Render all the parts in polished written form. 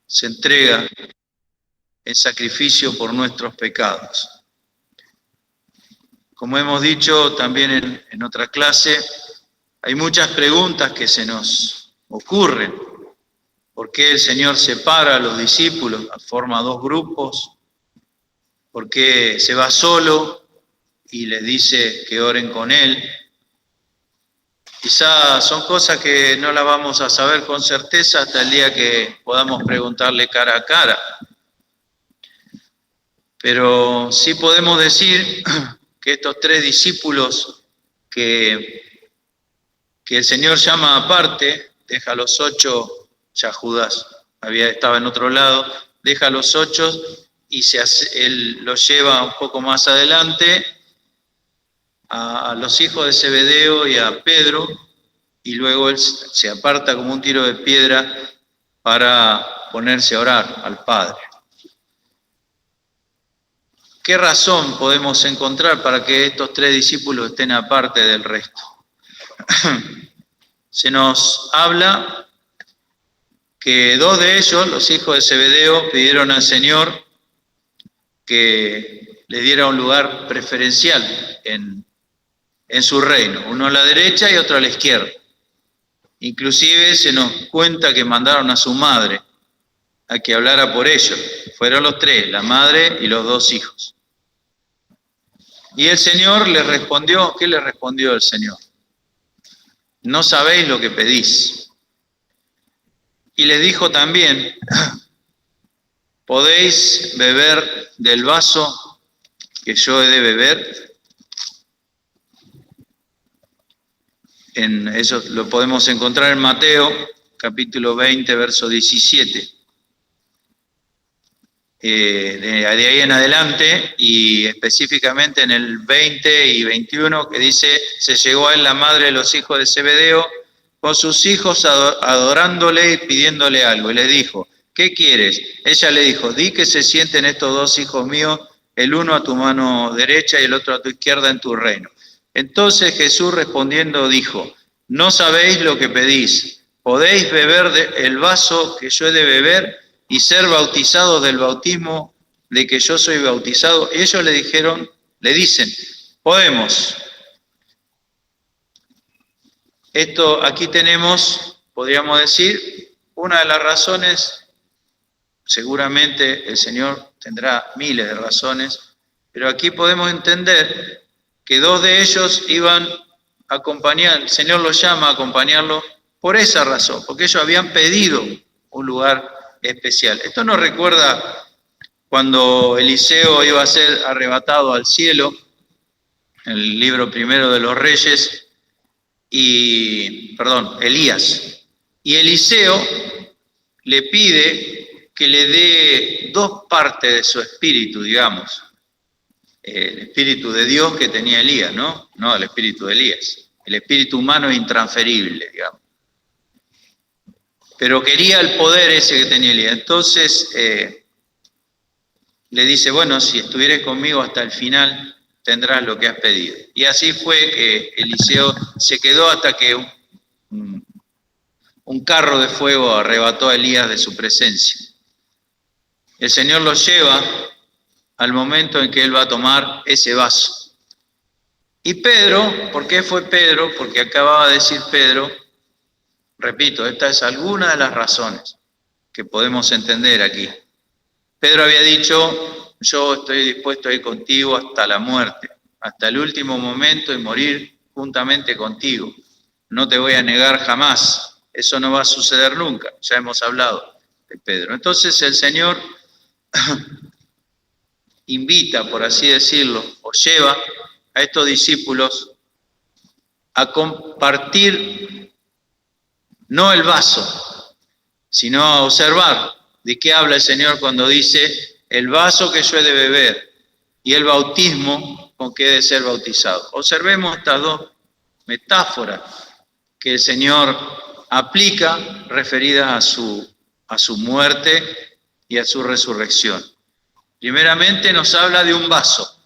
se entrega en sacrificio por nuestros pecados. Como hemos dicho también en otra clase, hay muchas preguntas que se nos ocurren. ¿Por qué el Señor separa a los discípulos, forma dos grupos? ¿Por qué se va solo y les dice que oren con Él? Quizás son cosas que no las vamos a saber con certeza hasta el día que podamos preguntarle cara a cara. Pero sí podemos decir que estos tres discípulos que el Señor llama aparte, deja a los 8, ya Judas estaba en otro lado, deja a los 8 y él los lleva un poco más adelante a los hijos de Zebedeo y a Pedro, y luego él se aparta como un tiro de piedra para ponerse a orar al Padre. ¿Qué razón podemos encontrar para que estos tres discípulos estén aparte del resto? Se nos habla que dos de ellos, los hijos de Zebedeo, pidieron al Señor que le diera un lugar preferencial en su reino, uno a la derecha y otro a la izquierda. Inclusive se nos cuenta que mandaron a su madre a que hablara por ellos. Fueron los tres, la madre y los dos hijos. Y el Señor les respondió, ¿qué le respondió el Señor? No sabéis lo que pedís. Y les dijo también, ¿podéis beber del vaso que yo he de beber? Eso lo podemos encontrar en Mateo, capítulo 20, verso 17. De ahí en adelante, y específicamente en el 20 y 21, que dice, se llegó a él la madre de los hijos de Zebedeo con sus hijos adorándole y pidiéndole algo, y le dijo, ¿qué quieres? Ella le dijo, di que se sienten estos dos hijos míos, el uno a tu mano derecha y el otro a tu izquierda en tu reino. Entonces Jesús respondiendo dijo, no sabéis lo que pedís, ¿podéis beber el vaso que yo he de beber y ser bautizados del bautismo de que yo soy bautizado? Ellos le dicen, podemos. Esto aquí tenemos, podríamos decir, una de las razones, seguramente el Señor tendrá miles de razones, pero aquí podemos entender que dos de ellos iban a acompañar, el Señor los llama a acompañarlo por esa razón, porque ellos habían pedido un lugar especial. Esto nos recuerda cuando Eliseo iba a ser arrebatado al cielo, en el libro primero de los Reyes, Elías. Y Eliseo le pide que le dé dos partes de su espíritu, digamos. El espíritu de Dios que tenía Elías, ¿no? No el espíritu de Elías. El espíritu humano es intransferible, digamos. Pero quería el poder ese que tenía Elías. Entonces le dice, bueno, si estuvieres conmigo hasta el final, tendrás lo que has pedido. Y así fue que Eliseo se quedó hasta que un carro de fuego arrebató a Elías de su presencia. El Señor lo lleva al momento en que él va a tomar ese vaso. Y Pedro, ¿por qué fue Pedro? Porque acababa de decir Pedro, repito, esta es alguna de las razones que podemos entender aquí. Pedro había dicho, yo estoy dispuesto a ir contigo hasta la muerte, hasta el último momento y morir juntamente contigo. No te voy a negar jamás, eso no va a suceder nunca, ya hemos hablado de Pedro. Entonces el Señor invita, por así decirlo, o lleva a estos discípulos a compartir no el vaso, sino a observar de qué habla el Señor cuando dice el vaso que yo he de beber y el bautismo con que he de ser bautizado. Observemos estas dos metáforas que el Señor aplica referidas a su muerte y a su resurrección. Primeramente nos habla de un vaso,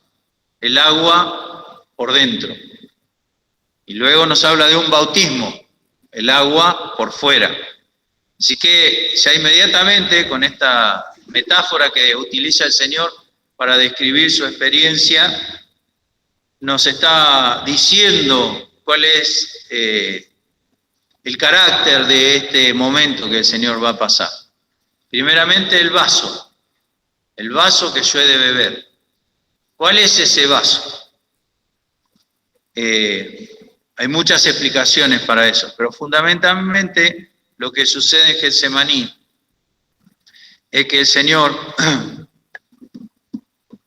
el agua por dentro. Y luego nos habla de un bautismo, el agua por fuera. Así que ya inmediatamente con esta metáfora que utiliza el Señor para describir su experiencia, nos está diciendo cuál es el carácter de este momento que el Señor va a pasar. Primeramente el vaso que yo he de beber. ¿Cuál es ese vaso? Hay muchas explicaciones para eso, pero fundamentalmente lo que sucede en Getsemaní es que el Señor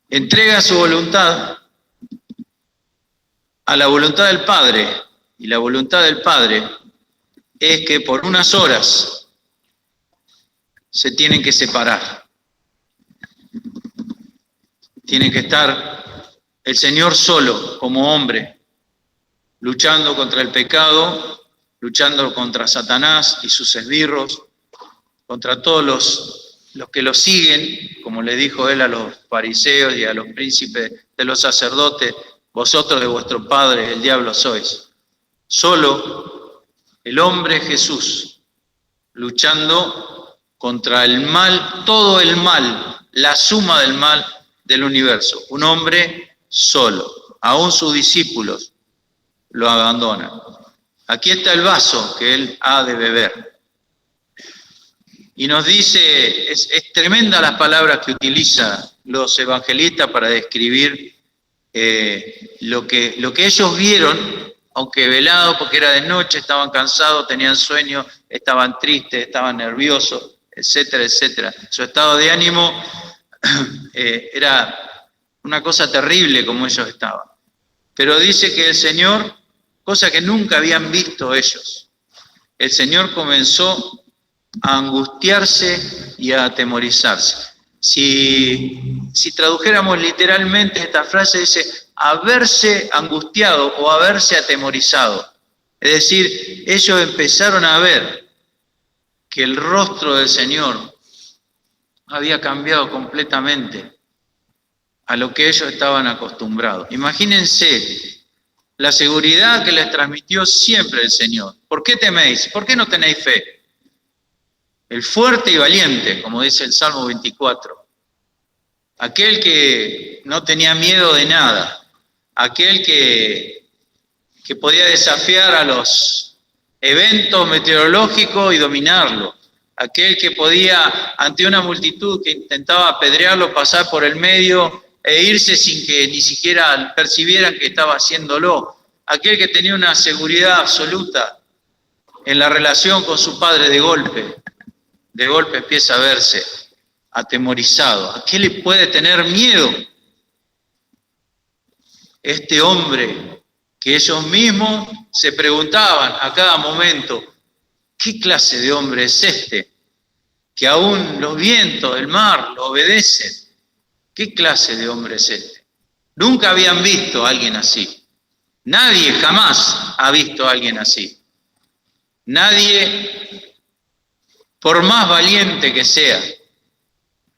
entrega su voluntad a la voluntad del Padre, y la voluntad del Padre es que por unas horas se tienen que separar. Tiene que estar el Señor solo, como hombre, luchando contra el pecado, luchando contra Satanás y sus esbirros, contra todos los que lo siguen, como le dijo él a los fariseos y a los príncipes de los sacerdotes: vosotros de vuestro padre el diablo sois. Solo el hombre Jesús, luchando contra el mal, todo el mal, la suma del mal del universo. Un hombre solo. Aún sus discípulos lo abandonan. Aquí está el vaso que él ha de beber. Y nos dice, es tremenda las palabras que utilizan los evangelistas para describir lo que ellos vieron, aunque velados porque era de noche, estaban cansados, tenían sueño, estaban tristes, estaban nerviosos, etcétera, etcétera. Su estado de ánimo era una cosa terrible como ellos estaban. Pero dice que el Señor, cosa que nunca habían visto ellos, el Señor comenzó a angustiarse y a atemorizarse. Si tradujéramos literalmente esta frase, dice haberse angustiado o haberse atemorizado. Es decir, ellos empezaron a ver que el rostro del Señor había cambiado completamente a lo que ellos estaban acostumbrados. Imagínense la seguridad que les transmitió siempre el Señor. ¿Por qué teméis? ¿Por qué no tenéis fe? El fuerte y valiente, como dice el Salmo 24. Aquel que no tenía miedo de nada. Aquel que podía desafiar a los eventos meteorológicos y dominarlo. Aquel que podía, ante una multitud que intentaba apedrearlo, pasar por el medio e irse sin que ni siquiera percibieran que estaba haciéndolo. Aquel que tenía una seguridad absoluta en la relación con su padre, de golpe empieza a verse atemorizado. ¿A qué le puede tener miedo? Este hombre que ellos mismos se preguntaban a cada momento: ¿qué clase de hombre es este? Que aún los vientos del mar lo obedecen. ¿Qué clase de hombre es este? Nunca habían visto a alguien así. Nadie jamás ha visto a alguien así. Nadie, por más valiente que sea,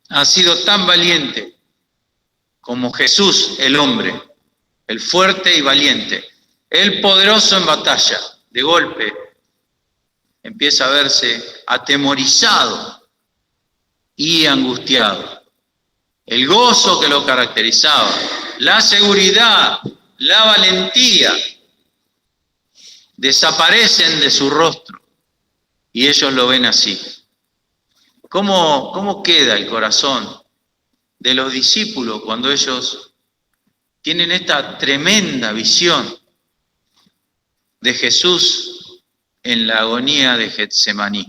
ha sido tan valiente como Jesús, el hombre, el fuerte y valiente, el poderoso en batalla. De golpe empieza a verse atemorizado y angustiado. El gozo que lo caracterizaba, la seguridad, la valentía, desaparecen de su rostro y ellos lo ven así. ¿Cómo queda el corazón de los discípulos cuando ellos tienen esta tremenda visión de Jesús en la agonía de Getsemaní?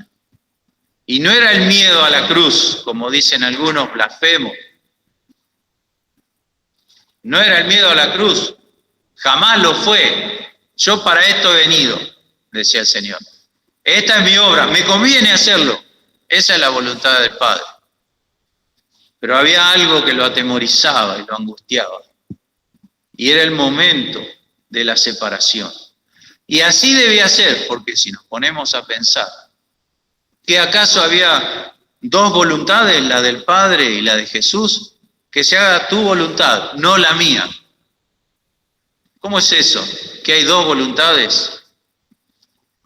Y no era el miedo a la cruz, como dicen algunos blasfemos. No era el miedo a la cruz, jamás lo fue. Yo para esto he venido, decía el Señor. Esta es mi obra, me conviene hacerlo. Esa es la voluntad del Padre. Pero había algo que lo atemorizaba y lo angustiaba. Y era el momento de la separación. Y así debía ser, porque si nos ponemos a pensar, ¿que acaso había dos voluntades, la del Padre y la de Jesús? Que se haga tu voluntad, no la mía. ¿Cómo es eso? ¿Que hay dos voluntades?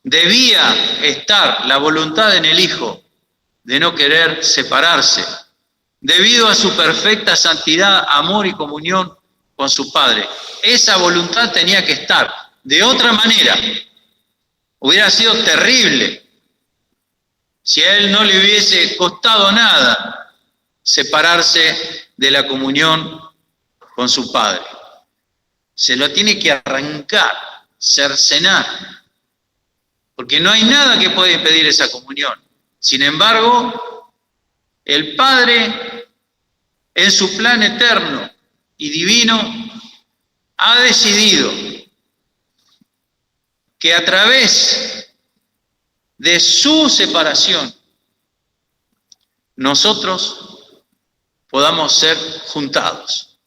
debía estar la voluntad en el Hijo de no querer separarse, debido a su perfecta santidad, amor y comunión con su Padre. Esa voluntad tenía que estar. De otra manera, hubiera sido terrible si a él no le hubiese costado nada separarse de la comunión con su Padre. Se lo tiene que arrancar, cercenar, porque no hay nada que pueda impedir esa comunión. Sin embargo, el Padre, en su plan eterno y divino, ha decidido que a través de su separación nosotros podamos ser juntados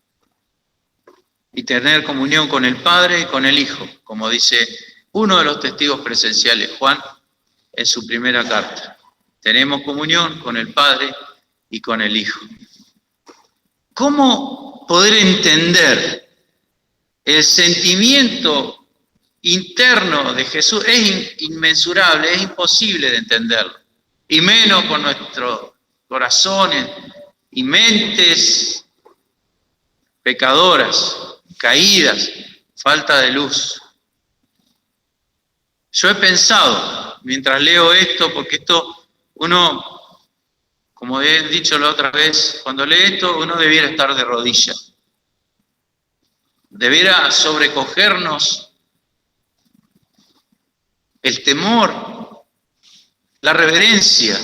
y tener comunión con el Padre y con el Hijo, como dice uno de los testigos presenciales, Juan, en su primera carta. Tenemos comunión con el Padre y con el Hijo. ¿Cómo poder entender el sentimiento interno de Jesús? Es inmensurable, es imposible de entenderlo, y menos con nuestros corazones y mentes pecadoras, caídas, falta de luz. Yo he pensado, mientras leo esto, porque esto uno, como he dicho la otra vez, cuando lee esto uno debiera estar de rodillas, debiera sobrecogernos el temor, la reverencia,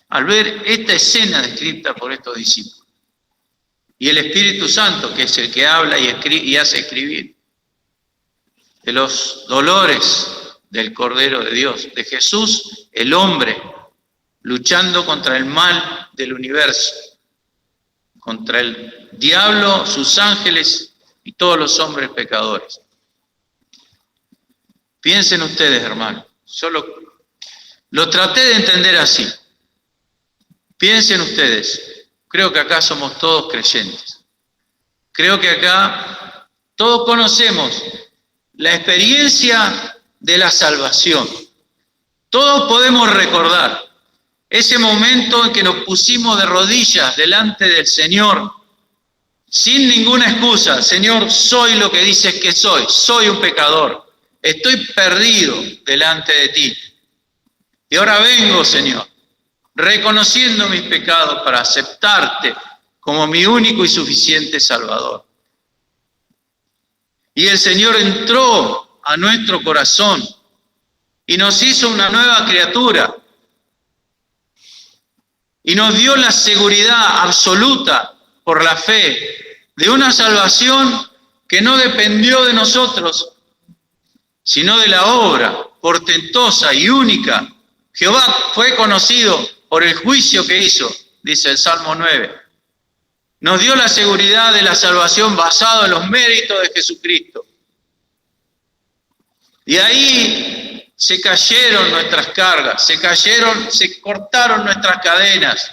al ver esta escena descrita por estos discípulos. Y el Espíritu Santo, que es el que habla y hace escribir, de los dolores del Cordero de Dios, de Jesús, el hombre, luchando contra el mal del universo, contra el diablo, sus ángeles y todos los hombres pecadores. Piensen ustedes, hermanos, yo lo traté de entender así. Piensen ustedes, creo que acá somos todos creyentes. Creo que acá todos conocemos la experiencia de la salvación. Todos podemos recordar ese momento en que nos pusimos de rodillas delante del Señor, sin ninguna excusa. Señor, soy lo que dices que soy un pecador, estoy perdido delante de ti. Y ahora vengo, Señor, reconociendo mis pecados para aceptarte como mi único y suficiente Salvador. Y el Señor entró a nuestro corazón y nos hizo una nueva criatura y nos dio la seguridad absoluta por la fe de una salvación que no dependió de nosotros, sino de la obra portentosa y única. Jehová fue conocido por el juicio que hizo, dice el Salmo 9. Nos dio la seguridad de la salvación basada en los méritos de Jesucristo. Y ahí se cayeron nuestras cargas, se cortaron nuestras cadenas.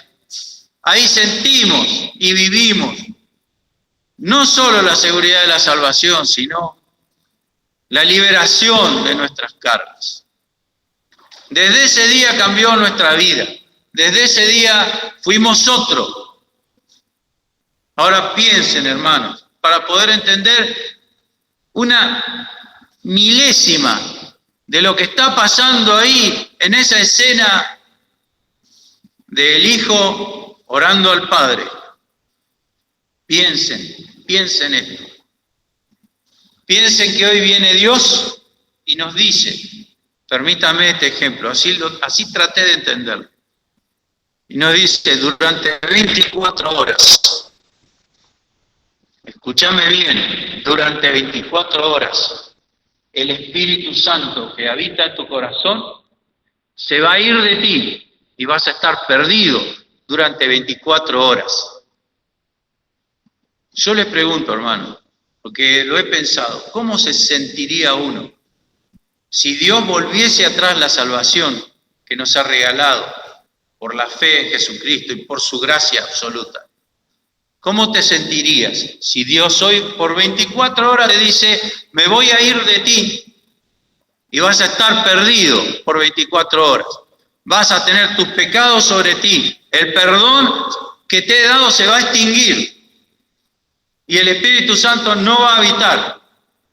Ahí sentimos y vivimos no solo la seguridad de la salvación, sino la liberación de nuestras cargas. Desde ese día cambió nuestra vida. Desde ese día fuimos otros. Ahora piensen, hermanos, para poder entender una milésima de lo que está pasando ahí en esa escena del Hijo orando al Padre. Piensen esto. Piensen que hoy viene Dios y nos dice, permítame este ejemplo, así traté de entenderlo. Y nos dice, durante 24 horas, escúchame bien, durante 24 horas, el Espíritu Santo que habita en tu corazón se va a ir de ti y vas a estar perdido durante 24 horas. Yo les pregunto, hermano, porque lo he pensado, ¿cómo se sentiría uno si Dios volviese atrás la salvación que nos ha regalado por la fe en Jesucristo y por su gracia absoluta? ¿Cómo te sentirías si Dios hoy por 24 horas te dice, me voy a ir de ti y vas a estar perdido por 24 horas. Vas a tener tus pecados sobre ti. El perdón que te he dado se va a extinguir y el Espíritu Santo no va a habitar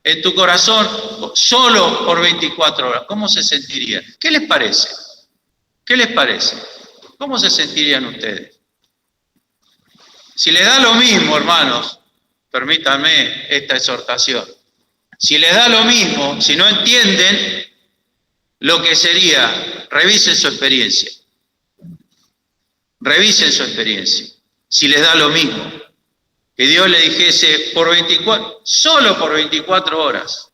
en tu corazón solo por 24 horas. ¿Cómo se sentirían? ¿Qué les parece? ¿Qué les parece? ¿Cómo se sentirían ustedes? Si les da lo mismo, hermanos, permítanme esta exhortación. Si les da lo mismo, si no entienden lo que sería, revisen su experiencia. Revisen su experiencia. Si les da lo mismo, que Dios le dijese solo por 24 horas,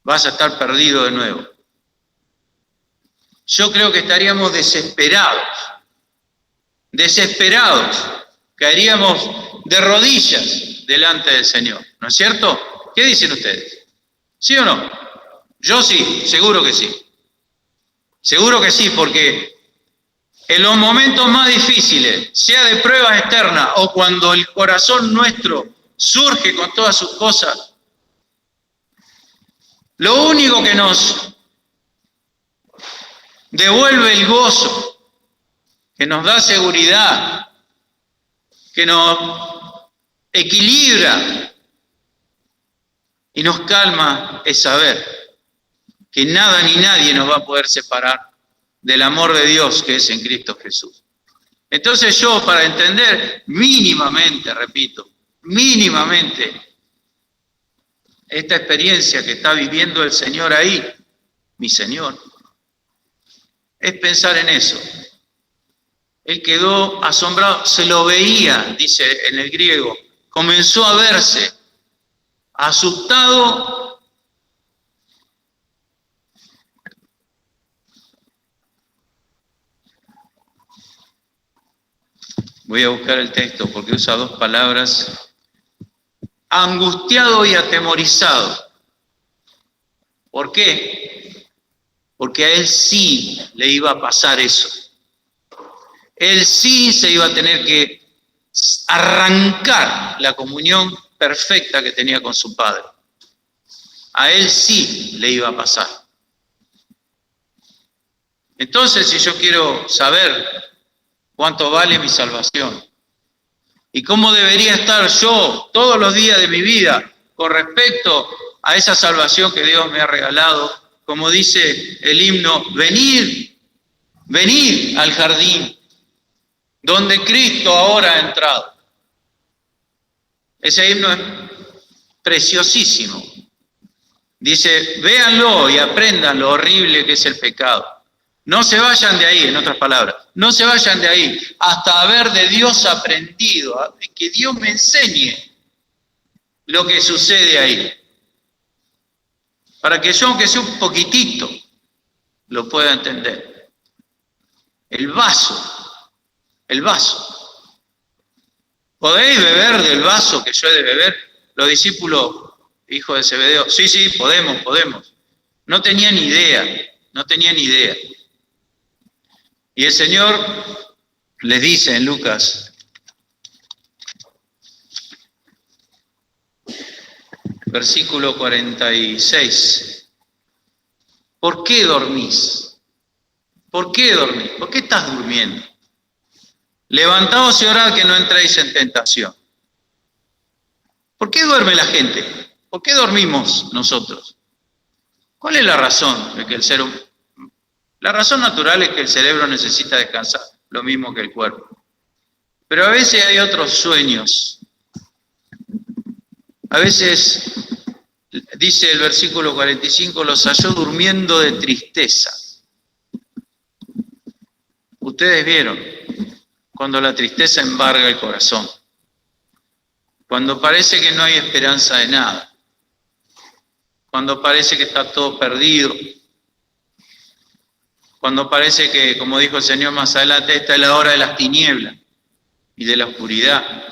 vas a estar perdido de nuevo. Yo creo que estaríamos desesperados, caeríamos de rodillas delante del Señor, ¿no es cierto? ¿Qué dicen ustedes? ¿Sí o no? Yo sí, seguro que sí. Seguro que sí, porque en los momentos más difíciles, sea de pruebas externas o cuando el corazón nuestro surge con todas sus cosas, lo único que nos devuelve el gozo, que nos da seguridad, que nos equilibra y nos calma es saber que nada ni nadie nos va a poder separar del amor de Dios que es en Cristo Jesús. Entonces yo, para entender mínimamente, repito, mínimamente esta experiencia que está viviendo el Señor ahí, mi Señor, es pensar en eso. Él quedó asombrado, se lo veía, dice en el griego, comenzó a verse asustado. Voy a buscar el texto porque usa dos palabras. Angustiado y atemorizado. ¿Por qué? Porque a él sí le iba a pasar eso. Él sí se iba a tener que arrancar la comunión perfecta que tenía con su Padre. A él sí le iba a pasar. Entonces, si yo quiero saber cuánto vale mi salvación y cómo debería estar yo todos los días de mi vida con respecto a esa salvación que Dios me ha regalado, como dice el himno, venid al jardín donde Cristo ahora ha entrado. Ese himno es preciosísimo. Dice, véanlo y aprendan lo horrible que es el pecado. No se vayan de ahí, en otras palabras, no se vayan de ahí hasta haber de Dios aprendido, que Dios me enseñe lo que sucede ahí. Para que yo, aunque sea un poquitito, lo pueda entender. El vaso. ¿Podéis beber del vaso que yo he de beber? Los discípulos, hijos de Zebedeo, sí, podemos. No tenían idea. Y el Señor les dice en Lucas, versículo 46, ¿por qué dormís? ¿Por qué dormís? ¿Por qué estás durmiendo? Levantaos y orad que no entréis en tentación. ¿Por qué duerme la gente? ¿Por qué dormimos nosotros? ¿Cuál es la razón de que La razón natural es que el cerebro necesita descansar, lo mismo que el cuerpo. Pero a veces hay otros sueños. A veces, dice el versículo 45, los halló durmiendo de tristeza. Ustedes vieron cuando la tristeza embarga el corazón, cuando parece que no hay esperanza de nada, cuando parece que está todo perdido, cuando parece que, como dijo el Señor más adelante, esta es la hora de las tinieblas y de la oscuridad.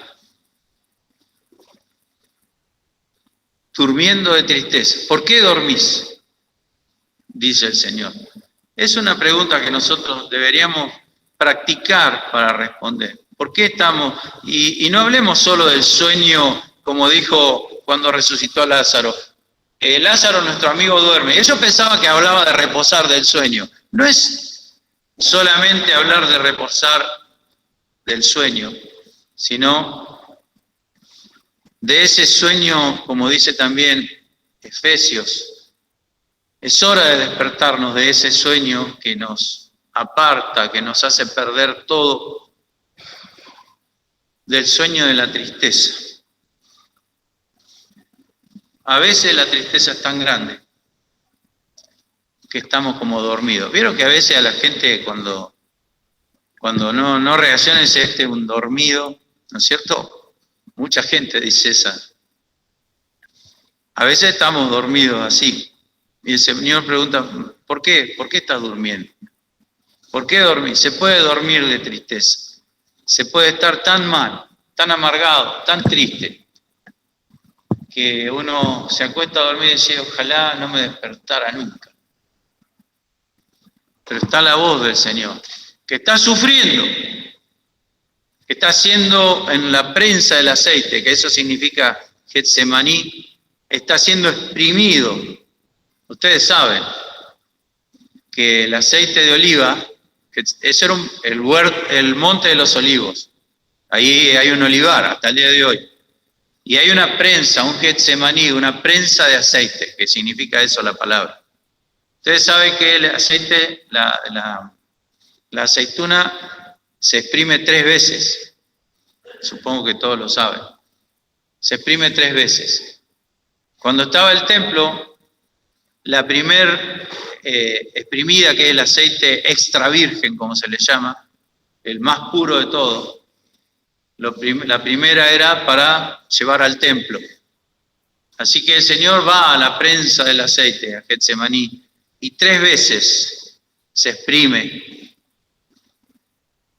Durmiendo de tristeza. ¿Por qué dormís? Dice el Señor. Es una pregunta que nosotros deberíamos practicar para responder. ¿Por qué estamos? Y no hablemos solo del sueño, como dijo cuando resucitó a Lázaro, Lázaro, nuestro amigo, duerme. Ellos pensaban que hablaba de reposar del sueño. No es solamente hablar de reposar del sueño, sino de ese sueño, como dice también Efesios. Es hora de despertarnos de ese sueño que nos aparta, que nos hace perder todo, del sueño de la tristeza. A veces la tristeza es tan grande que estamos como dormidos. ¿Vieron que a veces a la gente cuando no reacciona es un dormido? ¿No es cierto? Mucha gente dice esa. A veces estamos dormidos así. Y el Señor pregunta, ¿por qué? ¿Por qué estás durmiendo? ¿Por qué dormir? Se puede dormir de tristeza. Se puede estar tan mal, tan amargado, tan triste, que uno se acuesta a dormir y dice, ojalá no me despertara nunca. Pero está la voz del Señor, que está sufriendo, que está haciendo en la prensa del aceite, que eso significa Getsemaní, está siendo exprimido. Ustedes saben que el aceite de oliva, ese era el monte de los olivos. Ahí hay un olivar hasta el día de hoy. Y hay una prensa, un Getsemaní, una prensa de aceite, que significa eso la palabra. Ustedes saben que el aceite, la aceituna se exprime 3 veces. Supongo que todos lo saben. Se exprime 3 veces. Cuando estaba el templo, la primer exprimida, que es el aceite extra virgen, como se le llama, el más puro de todo, la primera era para llevar al templo. Así que el Señor va a la prensa del aceite, a Getsemaní, y 3 veces se exprime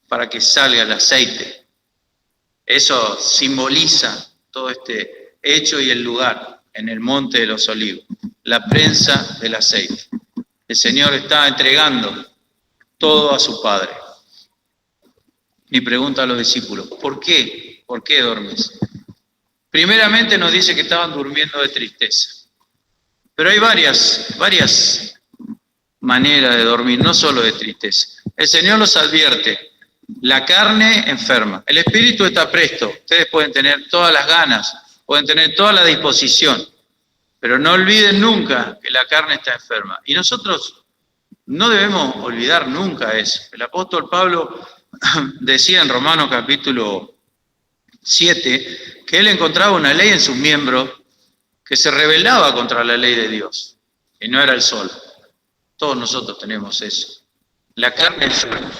para que salga el aceite. Eso simboliza todo este hecho y el lugar en el monte de los olivos, la prensa del aceite. El Señor está entregando todo a su Padre. Y pregunta a los discípulos, ¿por qué? ¿Por qué dormís? Primeramente nos dice que estaban durmiendo de tristeza. Pero hay varias maneras de dormir, no solo de tristeza. El Señor los advierte, la carne enferma, el espíritu está presto. Ustedes pueden tener todas las ganas, pueden tener toda la disposición, pero no olviden nunca que la carne está enferma. Y nosotros no debemos olvidar nunca eso. El apóstol Pablo decía en Romanos capítulo 7 que él encontraba una ley en sus miembros que se rebelaba contra la ley de Dios, y no era el sol. Todos nosotros tenemos eso. La carne enferma.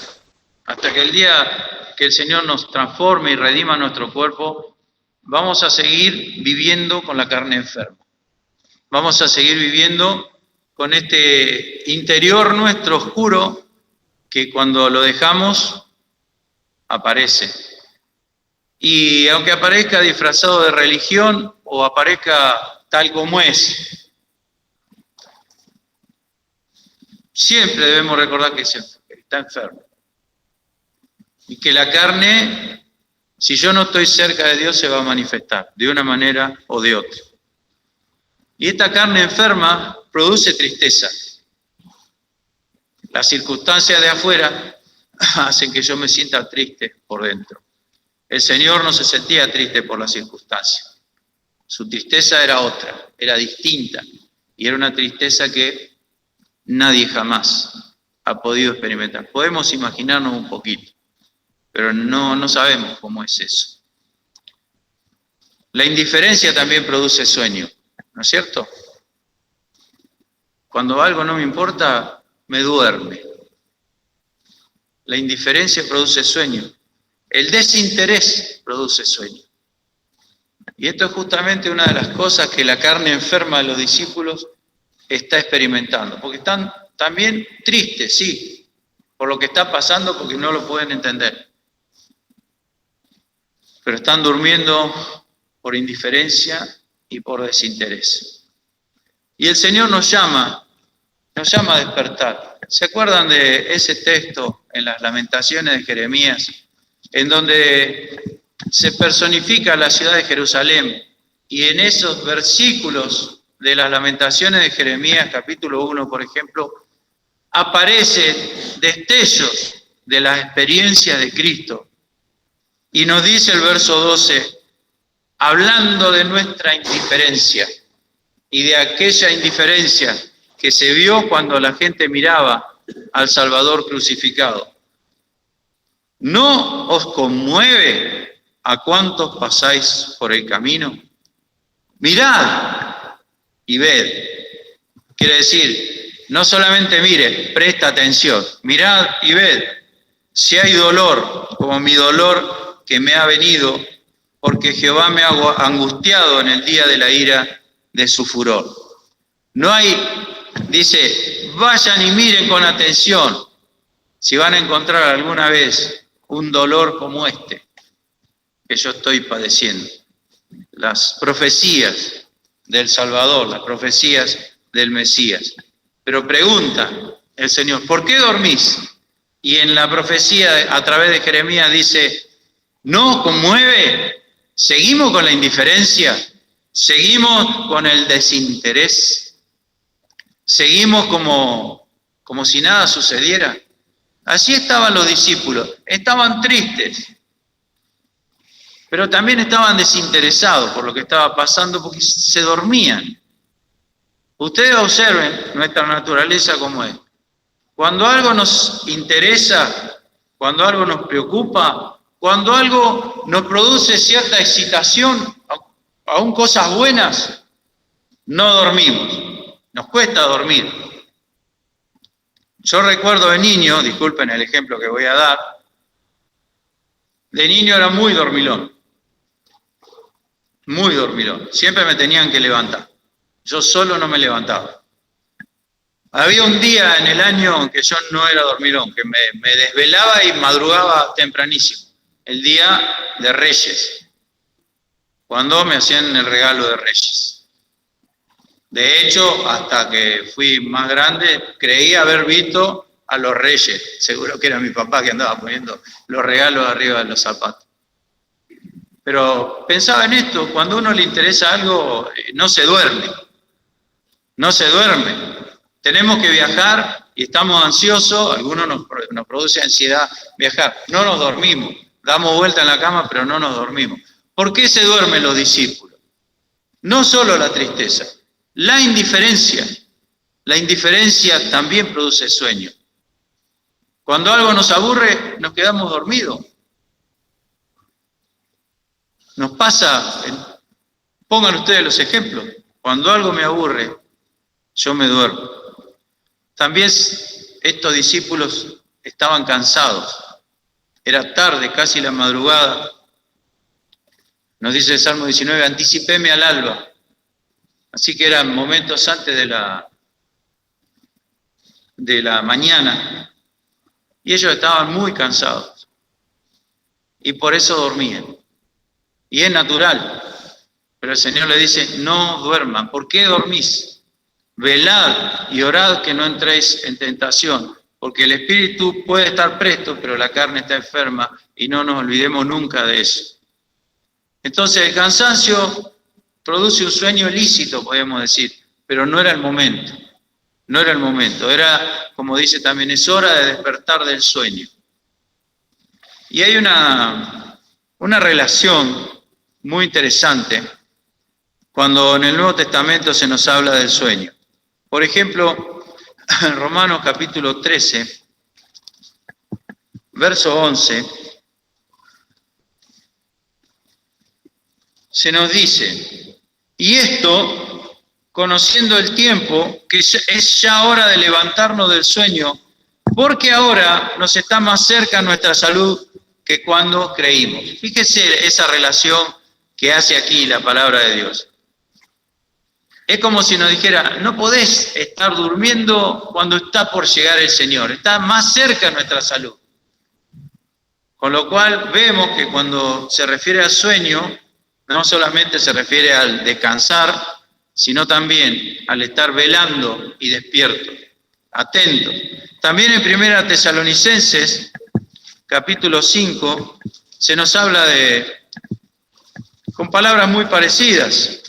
Hasta que el día que el Señor nos transforme y redima nuestro cuerpo, vamos a seguir viviendo con la carne enferma. Vamos a seguir viviendo con este interior nuestro oscuro que cuando lo dejamos aparece. Y aunque aparezca disfrazado de religión o aparezca tal como es, siempre debemos recordar que está enfermo. Y que la carne, si yo no estoy cerca de Dios, se va a manifestar de una manera o de otra. Y esta carne enferma produce tristeza. Las circunstancias de afuera hacen que yo me sienta triste por dentro. El Señor no se sentía triste por las circunstancias. Su tristeza era otra, era distinta. Y era una tristeza que nadie jamás ha podido experimentar. Podemos imaginarnos un poquito, pero no sabemos cómo es eso. La indiferencia también produce sueño, ¿no es cierto? Cuando algo no me importa, me duerme. La indiferencia produce sueño. El desinterés produce sueño. Y esto es justamente una de las cosas que la carne enferma de los discípulos está experimentando. Porque están también tristes, sí, por lo que está pasando, porque no lo pueden entender. Pero están durmiendo por indiferencia y por desinterés. Y el Señor nos llama a despertar. ¿Se acuerdan de ese texto en las Lamentaciones de Jeremías, en donde se personifica la ciudad de Jerusalén? Y en esos versículos de las Lamentaciones de Jeremías, capítulo 1, por ejemplo, aparecen destellos de las experiencias de Cristo. Y nos dice el verso 12, hablando de nuestra indiferencia y de aquella indiferencia que se vio cuando la gente miraba al Salvador crucificado. ¿No os conmueve a cuántos pasáis por el camino? Mirad y ved. Quiere decir, no solamente mire, presta atención. Mirad y ved. Si hay dolor, como mi dolor que me ha venido, porque Jehová me ha angustiado en el día de la ira de su furor. No hay, dice, vayan y miren con atención si van a encontrar alguna vez un dolor como este que yo estoy padeciendo. Las profecías del Salvador, las profecías del Mesías. Pero pregunta el Señor, ¿por qué dormís? Y en la profecía a través de Jeremías dice, ¿no os conmueve? ¿Seguimos con la indiferencia? ¿Seguimos con el desinterés? ¿Seguimos como si nada sucediera? Así estaban los discípulos, estaban tristes, pero también estaban desinteresados por lo que estaba pasando porque se dormían. Ustedes observen nuestra naturaleza como es. Cuando algo nos interesa, cuando algo nos preocupa, cuando algo nos produce cierta excitación, aún cosas buenas, no dormimos, nos cuesta dormir. Yo recuerdo de niño, disculpen el ejemplo que voy a dar, de niño era muy dormilón, siempre me tenían que levantar, yo solo no me levantaba. Había un día en el año en que yo no era dormilón, que me desvelaba y madrugaba tempranísimo, el día de Reyes, cuando me hacían el regalo de Reyes. De hecho, hasta que fui más grande, creí haber visto a los Reyes. Seguro que era mi papá que andaba poniendo los regalos arriba de los zapatos. Pero pensaba en esto, cuando a uno le interesa algo, no se duerme. No se duerme. Tenemos que viajar y estamos ansiosos, algunos nos produce ansiedad viajar. No nos dormimos, damos vuelta en la cama, pero no nos dormimos. ¿Por qué se duermen los discípulos? No solo la tristeza, la indiferencia. La indiferencia también produce sueño. Cuando algo nos aburre, nos quedamos dormidos. Nos pasa, pongan ustedes los ejemplos, cuando algo me aburre, yo me duermo. También estos discípulos estaban cansados. Era tarde, casi la madrugada. Nos dice el Salmo 19, anticipéme al alba. Así que eran momentos antes de la mañana. Y ellos estaban muy cansados. Y por eso dormían. Y es natural. Pero el Señor le dice, no duerman. ¿Por qué dormís? Velad y orad que no entréis en tentación, porque el espíritu puede estar presto, pero la carne está enferma, y no nos olvidemos nunca de eso. Entonces el cansancio produce un sueño ilícito, podemos decir, pero no era el momento. No era el momento, era, como dice también, es hora de despertar del sueño. Y hay una relación muy interesante cuando en el Nuevo Testamento se nos habla del sueño. Por ejemplo, en Romanos capítulo 13, verso 11, se nos dice, y esto, conociendo el tiempo, que es ya hora de levantarnos del sueño, porque ahora nos está más cerca nuestra salud que cuando creímos. Fíjese esa relación que hace aquí la palabra de Dios. Es como si nos dijera, no podés estar durmiendo cuando está por llegar el Señor, está más cerca nuestra salud. Con lo cual vemos que cuando se refiere al sueño, no solamente se refiere al descansar, sino también al estar velando y despierto, atento. También en 1 Tesalonicenses, capítulo 5, se nos habla con palabras muy parecidas.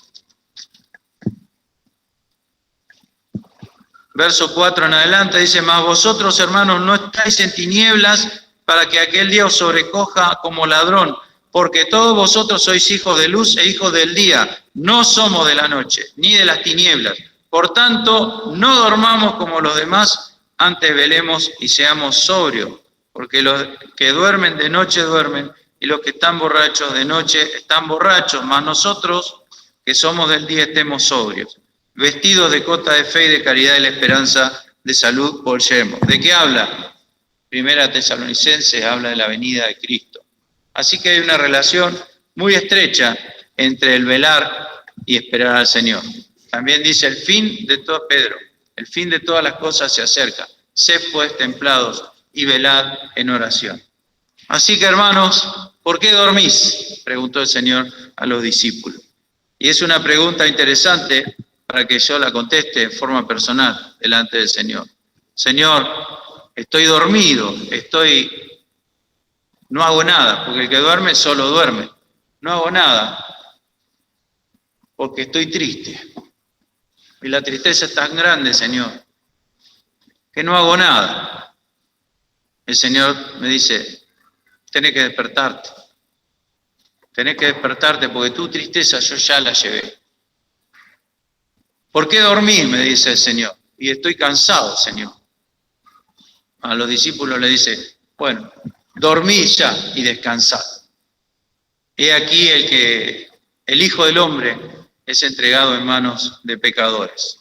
verso 4 en adelante, dice: mas vosotros, hermanos, no estáis en tinieblas para que aquel día os sobrecoja como ladrón, porque todos vosotros sois hijos de luz e hijos del día, no somos de la noche, ni de las tinieblas. Por tanto, no dormamos como los demás, antes velemos y seamos sobrios, porque los que duermen de noche duermen, y los que están borrachos de noche están borrachos, mas nosotros, que somos del día, estemos sobrios, vestidos de cota de fe y de caridad y la esperanza de salud por yermo. ¿De qué habla? Primera Tesalonicenses habla de la venida de Cristo. Así que hay una relación muy estrecha entre el velar y esperar al Señor. También dice el fin de todo, Pedro, el fin de todas las cosas se acerca. Sed pues templados y velad en oración. Así que, hermanos, ¿por qué dormís?, preguntó el Señor a los discípulos. Y es una pregunta interesante para que yo la conteste en forma personal delante del Señor. Señor, estoy dormido, no hago nada, porque el que duerme solo duerme. No hago nada porque estoy triste. Y la tristeza es tan grande, Señor, que no hago nada. El Señor me dice: tenés que despertarte. Tenés que despertarte porque tu tristeza yo ya la llevé. ¿Por qué dormís?, me dice el Señor. Y estoy cansado, Señor. A los discípulos le dice: bueno, dormí ya y descansad. He aquí el Hijo del Hombre es entregado en manos de pecadores.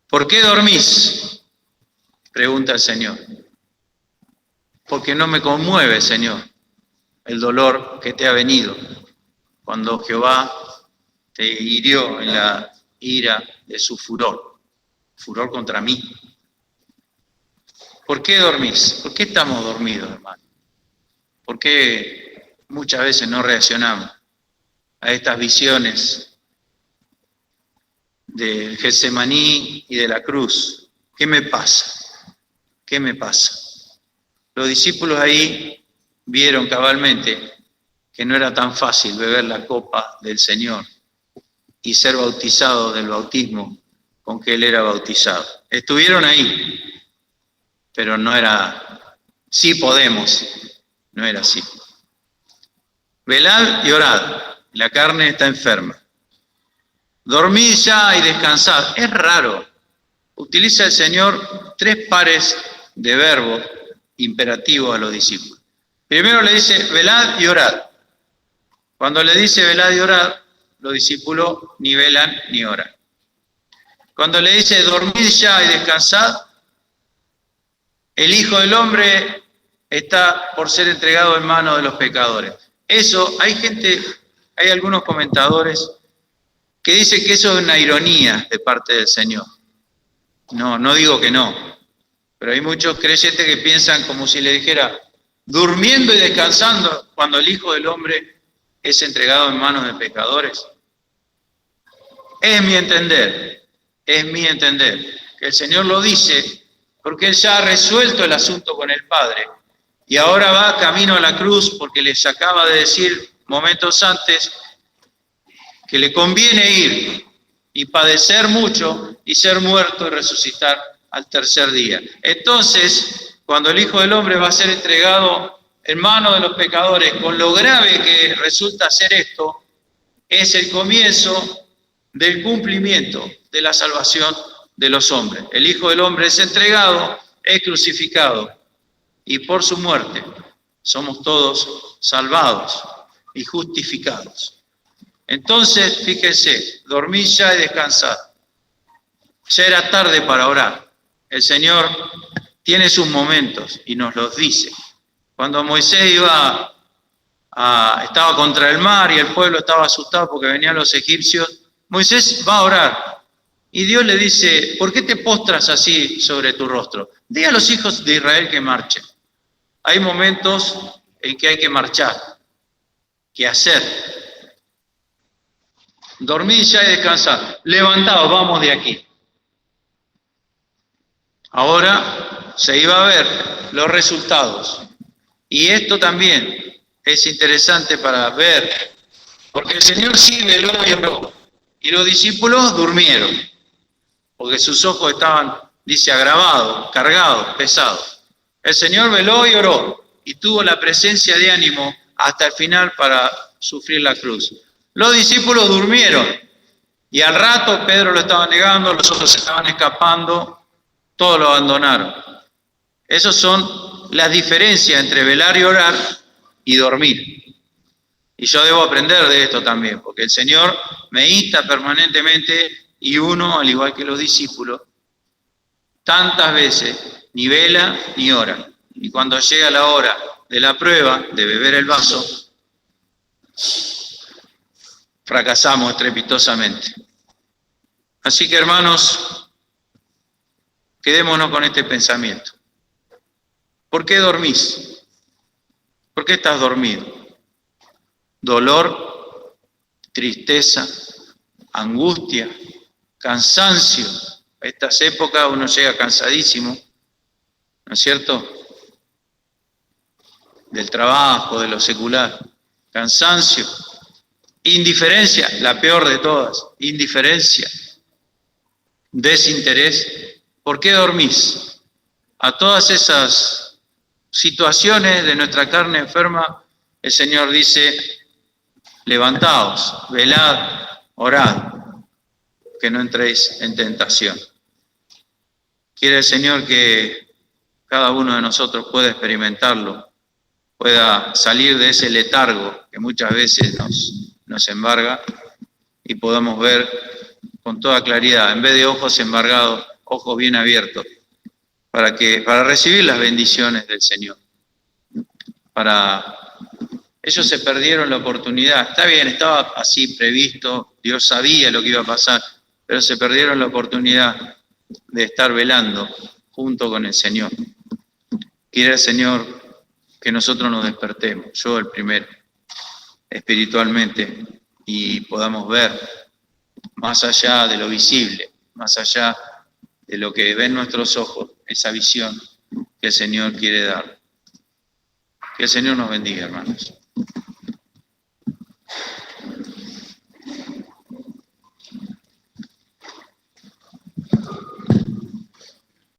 ¿Por qué dormís?, pregunta el Señor. Porque no me conmueve, Señor, el dolor que te ha venido cuando Jehová te hirió en la ira de su furor contra mí. ¿Por qué dormís? ¿Por qué estamos dormidos, hermano? ¿Por qué muchas veces no reaccionamos a estas visiones del Getsemaní y de la cruz? ¿Qué me pasa? ¿Qué me pasa? Los discípulos ahí vieron cabalmente que no era tan fácil beber la copa del Señor y ser bautizado del bautismo con que Él era bautizado. Estuvieron ahí, pero no era, sí podemos, no era así. Velad y orad, la carne está enferma. Dormid ya y descansad. Es raro, utiliza el Señor 3 pares de verbos imperativos a los discípulos. Primero le dice: velad y orad. Cuando le dice velad y orad, los discípulos ni velan ni oran. Cuando le dice dormid ya y descansad, el Hijo del Hombre está por ser entregado en manos de los pecadores. Eso, hay algunos comentadores que dicen que eso es una ironía de parte del Señor. No digo que no, pero hay muchos creyentes que piensan como si le dijera: durmiendo y descansando cuando el Hijo del Hombre es entregado en manos de pecadores. Es mi entender, que el Señor lo dice porque Él ya ha resuelto el asunto con el Padre y ahora va camino a la cruz porque les acaba de decir momentos antes que le conviene ir y padecer mucho y ser muerto y resucitar al tercer día. Entonces, cuando el Hijo del Hombre va a ser entregado en manos de los pecadores, con lo grave que resulta ser esto, es el comienzo del cumplimiento de la salvación de los hombres. El Hijo del Hombre es entregado, es crucificado, y por su muerte somos todos salvados y justificados. Entonces, fíjense, dormid ya y descansad. Ya era tarde para orar. El Señor tiene sus momentos y nos los dice. Cuando Moisés estaba contra el mar y el pueblo estaba asustado porque venían los egipcios, Moisés va a orar y Dios le dice: ¿por qué te postras así sobre tu rostro? Di a los hijos de Israel que marchen. Hay momentos en que hay que marchar, que hacer. Dormid ya y descansad. Levantaos, vamos de aquí. Ahora se iba a ver los resultados. Y esto también es interesante para ver, porque el Señor sí veló y oró, y los discípulos durmieron. porque sus ojos estaban, dice, agravados, cargados, pesados. El Señor veló y oró, y tuvo la presencia de ánimo hasta el final para sufrir la cruz. Los discípulos durmieron, y al rato Pedro lo estaba negando, los otros estaban escapando, todos lo abandonaron. Esas son las diferencias entre velar y orar y dormir. Y yo debo aprender de esto también, porque el Señor me insta permanentemente y uno, al igual que los discípulos, tantas veces ni vela ni ora. Y cuando llega la hora de la prueba, de beber el vaso, fracasamos estrepitosamente. Así que, hermanos, quedémonos con este pensamiento. ¿Por qué dormís? ¿Por qué estás dormido? Dolor, tristeza, angustia, cansancio. A estas épocas uno llega cansadísimo, ¿no es cierto? Del trabajo, de lo secular. Cansancio, indiferencia, la peor de todas, indiferencia, desinterés. ¿Por qué dormís? A todas esas situaciones de nuestra carne enferma, el Señor dice: levantaos, velad, orad, que no entréis en tentación. Quiere el Señor que cada uno de nosotros pueda experimentarlo, pueda salir de ese letargo que muchas veces nos embarga y podamos ver con toda claridad, en vez de ojos embargados, ojos bien abiertos, para recibir las bendiciones del Señor. Ellos se perdieron la oportunidad. Está bien, estaba así previsto, Dios sabía lo que iba a pasar, pero se perdieron la oportunidad de estar velando junto con el Señor. Quiere el Señor que nosotros nos despertemos, yo el primero, espiritualmente, y podamos ver más allá de lo visible, más allá de lo que ven nuestros ojos, esa visión que el Señor quiere dar. Que el Señor nos bendiga, hermanos.